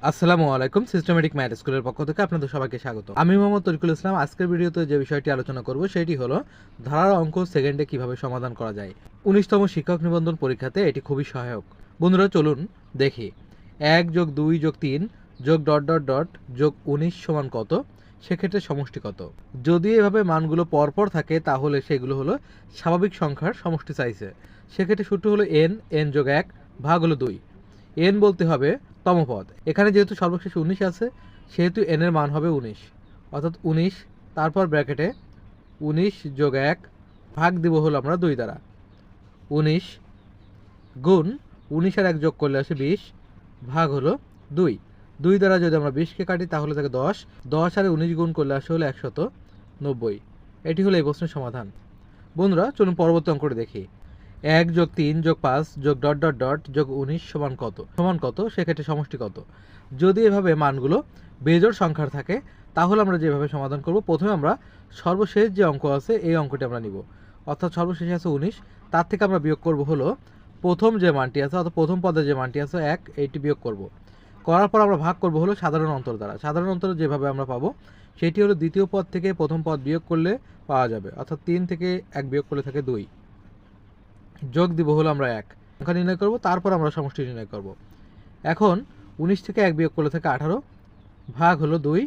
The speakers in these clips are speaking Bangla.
আসসালামু আলাইকুম। সিস্টেমেটিক ম্যাথ স্কুলের পক্ষ থেকে আপনাদের সবাইকে স্বাগত। আমি মোহাম্মদ তরিকুল ইসলাম। আজকের ভিডিওতে যে বিষয়টি আলোচনা করব সেটি হলো ধারার অঙ্ক সেকেন্ডে কিভাবে সমাধান করা যায়। 19তম শিক্ষক নিবন্ধন পরীক্ষাতে এটি খুবই সহায়ক। বন্ধুরা চলুন দেখি। 1+2+3+... যোগ 19 সেক্ষেত্রে সমষ্টি কত। যদি এভাবে মানগুলো পরপর থাকে তাহলে সেগুলো হলো স্বাভাবিক সংখ্যার সমষ্টি চাইছে। সেক্ষেত্রে সূত্র হলো n যোগ 1 ভাগ হলো 2। n বলতে হবে তমপদ। এখানে যেহেতু সর্বশেষ 19 আছে সেহেতু n এর মান হবে 19, অর্থাৎ 19 তারপর ব্র্যাকেটে 19+1 ভাগ দিব হলো আমরা 2 দ্বারা। 19 গুণ 19 আর 1 যোগ করলে আসে 20 ভাগ হলো 2। 2 দ্বারা যদি আমরা 20কে কাটি তাহলে থাকে 10। 10 আর 19 গুণ করলে আসে হলো 190। এটি হলো এই প্রশ্নের সমাধান। বন্ধুরা চলুন পরবর্তী অঙ্কটি দেখি। 1+3+5+... সমান কত সেক্ষেত্রে সমষ্টি কত। যদি এভাবে মানগুলো বেজোড় সংখ্যার থাকে তাহলে আমরা যেভাবে সমাধান করব, প্রথমে আমরা সর্বশেষ যে অঙ্ক আছে এই অঙ্কটি আমরা নিব, অর্থাৎ সর্বশেষে আছে 19, তার থেকে আমরা বিয়োগ করব হলো প্রথম যে মানটি আছে, অর্থাৎ প্রথম পদে যে মানটি আছে 1, এইটি বিয়োগ করব। করার পর আমরা ভাগ করব হলো সাধারণ অন্তর দ্বারা। সাধারণ অন্তর যেভাবে আমরা পাবো সেটি হলো দ্বিতীয় পদ থেকে প্রথম পদ বিয়োগ করলে পাওয়া যাবে, অর্থাৎ 3 থেকে 1 বিয়োগ করলে থাকে 2, যোগ দিব হলো আমরা 1। সংখ্যা নির্ণয় করব, তারপর আমরা সমষ্টি নির্ণয় করব। এখন 19 থেকে 1 বিয়োগ করলে থাকে 18 ভাগ হলো 2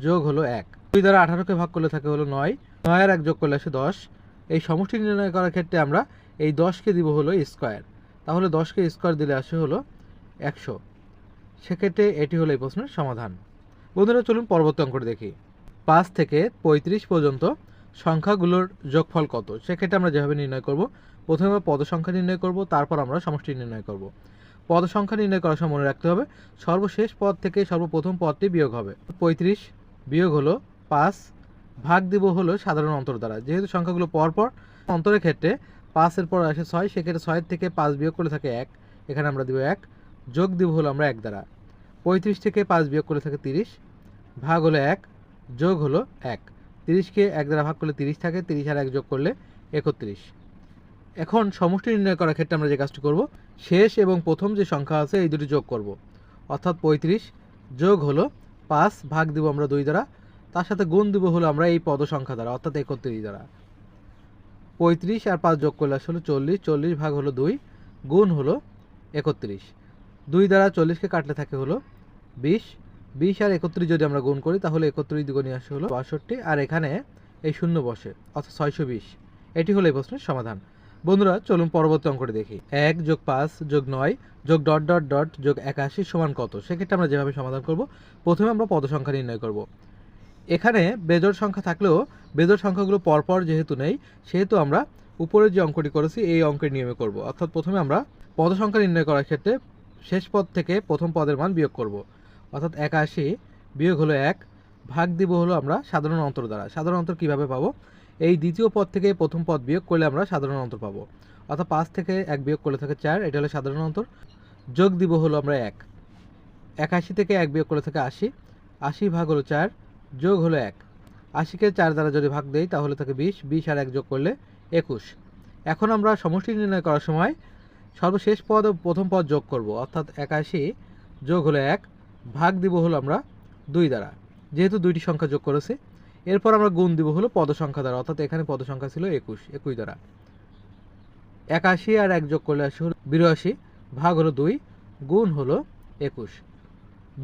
যোগ হলো 1। 2 দ্বারা 18কে ভাগ করলে থাকে হলো 9। 9 আর 1 যোগ করলে আসে 10। এই সমষ্টি নির্ণয় করার ক্ষেত্রে আমরা এই 10কে দিব হলো স্কোয়ার, তাহলে 10কে স্কোয়ার দিলে আসে হলো 100। সেক্ষেত্রে এটি হলো এই প্রশ্নের সমাধান। বন্ধুরা চলুন পরবর্তী অঙ্কটি দেখি। 5 থেকে 35 পর্যন্ত সংখ্যাগুলোর যোগফল কত। সেক্ষেত্রে আমরা যেভাবে নির্ণয় করব, প্রথমে আমরা পদ সংখ্যা নির্ণয় করব, তারপর আমরা সমষ্টি নির্ণয় করব। পদ সংখ্যা নির্ণয় করার সময় মনে রাখতে হবে সর্বশেষ পদ থেকে সর্বপ্রথম পদটি বিয়োগ হবে। 35 বিয়োগ হলো 5 ভাগ দিব হলো সাধারণ অন্তর দ্বারা। যেহেতু সংখ্যাগুলো পরপর অন্তরের ক্ষেত্রে 5 এর পর আসে 6, সেক্ষেত্রে 6 থেকে 5 বিয়োগ করলে থাকে 1, এখানে আমরা দিব 1, যোগ দিব হলো আমরা 1 দ্বারা। 35 থেকে 5 বিয়োগ করলে থাকে 30 ভাগ হলো 1, যোগ হলো 1। 30কে 1 দ্বারা ভাগ করলে 30 থাকে, 30 আর 1 যোগ করলে 31। এখন সমষ্টি নির্ণয় করার ক্ষেত্রে আমরা যে কাজটি করব, শেষ এবং প্রথম যে সংখ্যা আছে এই দুটি যোগ করব, অর্থাৎ 35 যোগ হলো 5 ভাগ দিব আমরা 2 দ্বারা, তার সাথে গুণ দিব হলো আমরা এই পদ সংখ্যা দ্বারা, অর্থাৎ 31 দ্বারা। 35 আর 5 যোগ করলে আসলে 40, 40 ভাগ হলো 2 গুণ হলো 31। 2 দ্বারা 40কে কাটলে থাকে হলো 20। 20 আর 31 যদি আমরা গুণ করি তাহলে 31 দ্বিগুণে আসে হলো 62, আর এখানে এই শূন্য বসে, অর্থাৎ 620। এটি হলো এই প্রশ্নের সমাধান। বন্ধুরা চলুন পরবর্তী অঙ্কটি দেখি। 1+5+9+... সমান কত। সেক্ষেত্রে আমরা যেভাবে সমাধান করব, প্রথমে আমরা পদ সংখ্যা নির্ণয় করব। এখানে বেজোড় সংখ্যা থাকলেও বেজোড় সংখ্যাগুলো পরপর যেহেতু নেই সেহেতু আমরা উপরের যে অঙ্কটি করেছি এই অঙ্কের নিয়মে করব, অর্থাৎ প্রথমে আমরা পদ সংখ্যা নির্ণয় করার ক্ষেত্রে শেষ পদ থেকে প্রথম পদের মান বিয়োগ করব, অর্থাৎ 81 বিয়োগ হলো 1 ভাগ দিব হলো আমরা সাধারণ অন্তর দ্বারা। সাধারণ অন্তর কীভাবে পাবো, এই দ্বিতীয় পদ থেকে প্রথম পদ বিয়োগ করলে আমরা সাধারণ অন্তর পাবো, অর্থাৎ 5 থেকে 1 বিয়োগ করলে থাকে 4, এটা হলো সাধারণ অন্তর। যোগ দিব হলো আমরা 1। 81 থেকে 1 বিয়োগ করলে থাকে 80, 80 ভাগ হলো 4 যোগ হলো 1। 80কে 4 দ্বারা যদি ভাগ দেই তাহলে থাকে 20, 20 আর 1 যোগ করলে 21। এখন আমরা সমষ্টি নির্ণয় করার সময় সর্বশেষ পদ ও প্রথম পদ যোগ করব, অর্থাৎ 81 যোগ হলো 1 ভাগ দিব হলো আমরা 2 দ্বারা, যেহেতু দুইটি সংখ্যা যোগ করেছে। এরপর আমরা গুণ দিব হলো পদ সংখ্যা দ্বারা, অর্থাৎ এখানে পদ সংখ্যা ছিল 21, 21 দ্বারা। 81 আর 1 যোগ করলে আসে হলো 82 ভাগ হলো 2 গুণ হলো 21।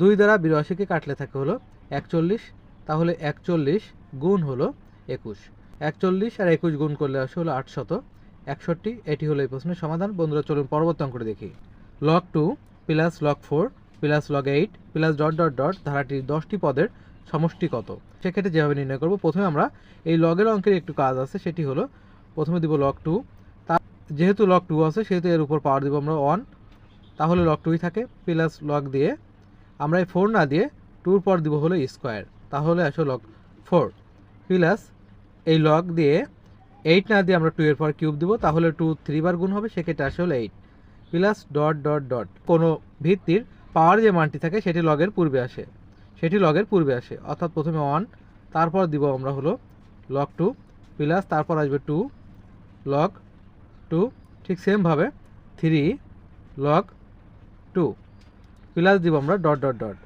2 দ্বারা 82কে কাটলে থাকে হলো 41, তাহলে 41 গুণ হলো 21। 41 আর 21 গুণ করলে আসে হলো 861। এটি হলো এই প্রশ্নের সমাধান। বন্ধুরা চলুন পরবর্তী অঙ্কটি দেখি। log 2 plus log 4 plus log 8 plus ... ধারাটির 10টি পদের সমষ্টি কত। সেক্ষেত্রে যেভাবে নির্ণয় করব, প্রথমে আমরা এই লগের অঙ্কের একটু কাজ আছে, সেটি হলো প্রথমে দিব log 2, যেহেতু log 2 আছে সেহেতু এর উপর পাওয়ার দিব আমরা 1, তাহলে log 2ই থাকে, প্লাস log দিয়ে আমরা এই 4 না দিয়ে 2 পর দিব হলো স্কোয়ার, তাহলে আসলে log 4, প্লাস এই log দিয়ে 8 না দিয়ে আমরা 2 এর পর কিউব দিব, তাহলে 2 3 বার গুণ হবে, সেক্ষেত্রে আসলে 8, প্লাস ... কোনো ভিত্তির পাওয়ার যে মানটি থাকে সেটি লগের পূর্বে আসে, অর্থাৎ প্রথমে 1, তারপর দিব আমরা হলো log 2, প্লাস তারপর আসবে 2 log 2, ঠিক সেমভাবে 3 log 2, প্লাস দিব আমরা ডট ডট ডট।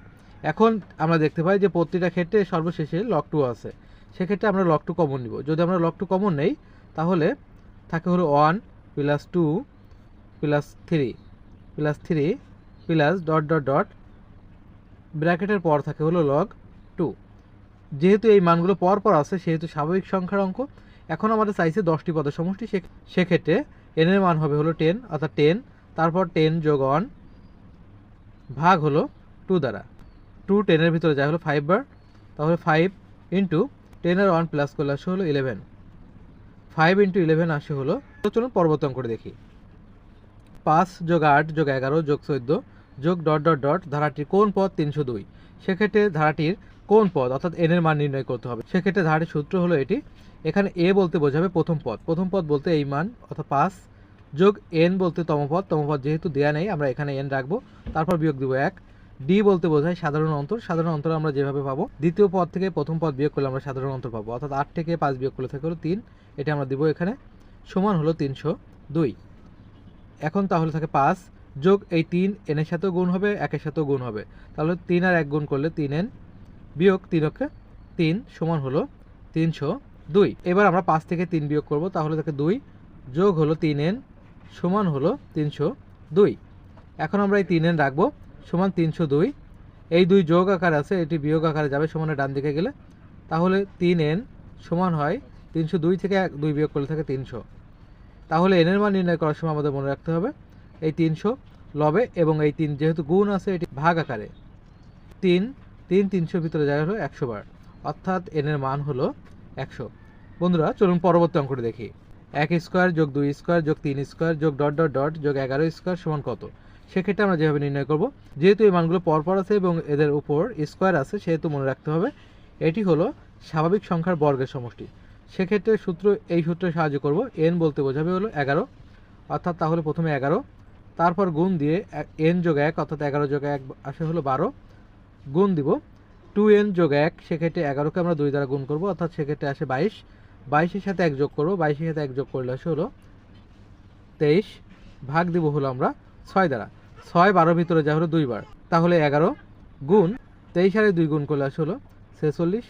এখন আমরা দেখতে পাই যে প্রতিটা ক্ষেত্রে সর্বশেষে লগ 2 আছে, সেক্ষেত্রে আমরা লগ 2 কমন নিব। যদি আমরা লগ 2 কমন নেই তাহলে থাকে হলো 1 plus 2 plus 3 plus dot dot dot, ব্র্যাকেটের পর থাকে হলো লগ 2। যেহেতু এই মানগুলো পর পর আছে সেহেতু স্বাভাবিক সংখ্যার অঙ্ক। এখন আমাদের চাইছে 10টি পদের সমষ্টি, সেক্ষেত্রে n এর মান হবে হলো 10, অর্থাৎ 10 তারপর 10 যোগ 1 ভাগ হলো 2 দ্বারা। 2 10 এর ভিতরে যায় হলো 5 বার, তাহলে 5 ইন্টু 10 এর 1 প্লাস করলে আসে হলো 11, 5 ইন্টু 11 আসে হলো। তো চলুন পরবর্তী অঙ্কটি দেখি। 5 যোগ 8 যোগ 11 যোগ 14 যোগ ডট ডট ডট, ধারাটির কোন পদ 302। সেক্ষেত্রে ধারাটির কোন পদ অর্থাৎ n এর মান নির্ণয় করতে হবে। সেক্ষেত্রে ধারাটির সূত্র হলো এটি। এখানে a বলতে বোঝাবে প্রথম পদ বলতে এই মান অর্থাৎ 5 যোগ n বলতে তম পদ যেহেতু দেয়া নেই আমরা এখানে n রাখবো, তারপর বিয়োগ দিব 1। d বলতে বোঝায় সাধারণ অন্তর আমরা যেভাবে পাবো দ্বিতীয় পদ থেকে প্রথম পদ বিয়োগ করলে আমরা সাধারণ অন্তর পাবো, অর্থাৎ 8 থেকে 5 বিয়োগ করলে থাকে হলো 3, এটা আমরা দিব এখানে, সমান হলো 302। এখন তাহলে থাকে 5 যোগ এই 3 n এর সাথেও গুণ হবে 1 এর সাথেও গুণ হবে, তাহলে 3 আর 1 গুণ করলে 3n বিয়োগ 3 সমান হলো 302। এবার আমরা 5 থেকে 3 বিয়োগ করব, তাহলে থাকে 2 যোগ হলো 3n সমান হলো 302। এখন আমরা এই 3n রাখবো সমান 302, এই 2 যোগ আকারে আছে এটি বিয়োগ আকারে যাবে সমানের ডান দিকে গেলে, তাহলে 3n সমান হয় 302 থেকে 2 বিয়োগ করলে থাকে 300। তাহলে n এর মান নির্ণয় করার সময় আমাদের মনে রাখতে হবে এই 300 লবে এবং এই 3 যেহেতু গুণ আছে এটি ভাগ আকারে, 300 ভিতরে যায় হলো 100 বার, অর্থাৎ n এর মান হলো 100। বন্ধুরা চলুন পরবর্তী অঙ্কটি দেখি। 1 স্কোয়ার যোগ 2 স্কোয়ার যোগ 3 স্কোয়ার যোগ ডট ডট ডট যোগ 11 স্কোয়ার সমান কত। সেক্ষেত্রে আমরা যেভাবে নির্ণয় করব, যেহেতু এই মানগুলো পরপর আছে এবং এদের উপর স্কোয়ার আছে সেহেতু মনে রাখতে হবে এটি হলো স্বাভাবিক সংখ্যার বর্গের সমষ্টি। সেক্ষেত্রে এই সূত্রে সাহায্য করব, n বলতে বোঝাবে হলো 11, অর্থাৎ তাহলে প্রথমে 11 তারপর গুণ দিয়ে n যোগ 1 অর্থাৎ 11 যোগ 1 আসে হলো 12, গুণ দিব 2n যোগ 1, সেক্ষেত্রে 11কে আমরা 2 দ্বারা গুণ করব, অর্থাৎ সেক্ষেত্রে আসে 22, 22-এর সাথে 1 যোগ করবো, 22-এর সাথে 1 যোগ করলে আসে হলো 23, ভাগ দিব হলো আমরা 6 দ্বারা, 6 12 ভিতরে যা হলো 2 বার, তাহলে 11 গুণ 23 আর 2 গুণ করলে আসে হলো 46।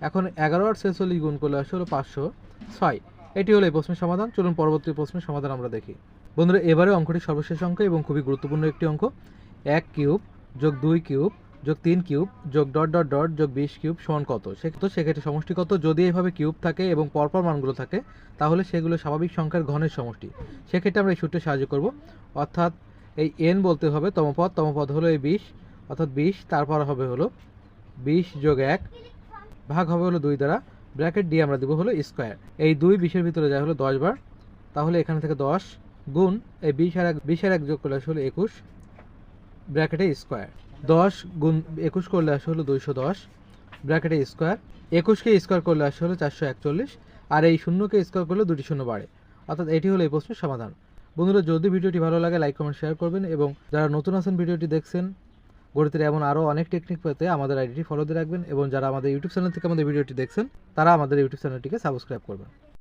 এখন 11 আর 46 গুণ করলে আসে হলো 506। এটি হলো এই প্রশ্নের সমাধান। চলুন পরবর্তী প্রশ্নের সমাধান আমরা দেখি। বন্ধুরা এবারে অঙ্কটি সর্বশেষ অঙ্ক এবং খুবই গুরুত্বপূর্ণ একটি অঙ্ক। 1 কিউব যোগ 2 কিউব যোগ 3 কিউব যোগ ডট ডট ডট যোগ 20 কিউব সমান কত। সেক্ষেত্রে সমষ্টি কত। যদি এইভাবে কিউব থাকে এবং পরপর মানগুলো থাকে তাহলে সেগুলো স্বাভাবিক সংখ্যার ঘনের সমষ্টি। সেক্ষেত্রে আমরা এই সূত্রে সাহায্য করব, অর্থাৎ এই n বলতে হবে তমপদ হলো এই 20, অর্থাৎ 20 তারপর হবে হলো 20 যোগ 1 ভাগ হবে হলো 2 দ্বারা, ব্র্যাকেট দিয়ে আমরা দেবো হলো স্কোয়ার। এই 2 20-এর ভিতরে যায় হলো 10 বার, তাহলে এখানে থেকে 10 গুণ এই 20 আর 1 যোগ করলে আসে হলো 21, ব্র্যাকেটে স্কোয়ার। 10 গুণ 21 করলে আসে হলো 210, ব্র্যাকেটে স্কোয়ার। 21-কে স্কোয়ার করলে আসে হলো 441, আর এই শূন্যকে স্কোয়ার করলে 2টি শূন্য বাড়ে, অর্থাৎ এটি হলো এই প্রশ্নের সমাধান। বন্ধুরা যদি ভিডিওটি ভালো লাগে লাইক কমেন্ট শেয়ার করবেন, এবং যারা নতুন আছেন ভিডিওটি দেখছেন গণিতের এমন আরও অনেক টেকনিক পেতে আমাদের আইডিটি ফলো দিয়ে রাখবেন, এবং যারা আমাদের ইউটিউব চ্যানেল থেকে আমাদের ভিডিওটি দেখছেন তারা আমাদের ইউটিউব চ্যানেলটিকে সাবস্ক্রাইব করবেন।